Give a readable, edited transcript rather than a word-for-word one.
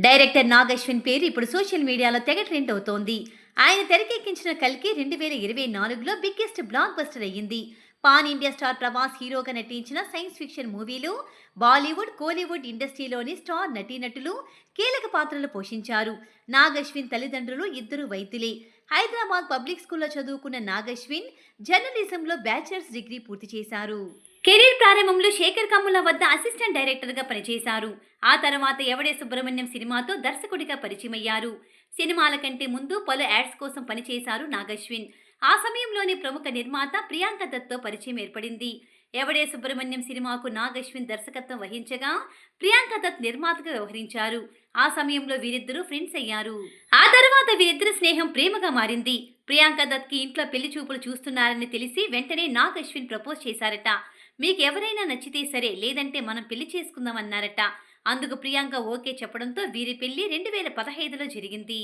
Director Nag Ashwin పేరు ఇప్పుడు social మీడియాలో తెగ ట్రెండ్ అవుతోంది. ఆయన తెరకెక్కించిన కల్కి 2024లో బిగ్గెస్ట్ బ్లాక్ బస్టర్ అయ్యింది. పాన్ ఇండియా స్టార్ ప్రభాస్ హీరోగా నటించిన సైన్స్ ఫిక్షన్ మూవీలో బాలీవుడ్, కోలీవుడ్ ఇండస్ట్రీలోని స్టార్ నటీనటులు కీలక పాత్రలు పోషించారు. నాగ్ అశ్విన్ తల్లిదండ్రులు ఇద్దరు వైద్యులే. హైదరాబాద్ పబ్లిక్ స్కూల్లో చదువుకున్న నాగ్ అశ్విన్ జర్నలిజంలో బ్యాచిలర్స్ డిగ్రీ పూర్తి చేశారు. కెరీర్ ప్రారంభంలో శేఖర్ కమ్ముల వద్ద అసిస్టెంట్ డైరెక్టర్గా పనిచేశారు. ఆ తర్వాత ఎవడే సుబ్రహ్మణ్యం సినిమాతో దర్శకుడిగా పరిచయమయ్యారు. సినిమాల కంటే ముందు పలు యాడ్స్ కోసం పనిచేశారు నాగశ్విన్. ఆ సమయంలోనే ప్రముఖ నిర్మాత ప్రియాంక దత్తో పరిచయం ఏర్పడింది. ఎవడే సుబ్రహ్మణ్యం సినిమాకు నాగశ్విన్ దర్శకత్వం వహించగా ప్రియాంక దత్ నిర్మాతగా వ్యవహరించారు. ఆ సమయంలో వీరిద్దరూ ఫ్రెండ్స్ అయ్యారు. ఆ తర్వాత వీరిద్దరి స్నేహం ప్రేమగా మారింది. ప్రియాంక దత్ కి ఇంట్లో పెళ్లి చూపులు చూస్తున్నారని తెలిసి వెంటనే నాగ్ అశ్విన్ ప్రపోజ్ చేశారట. మీకు ఎవరైనా నచ్చితే సరే, లేదంటే మనం పెళ్లి చేసుకుందాం అన్నారట. అందుకు ప్రియాంక ఓకే చెప్పడంతో వీరి పెళ్లి 2015లో జరిగింది.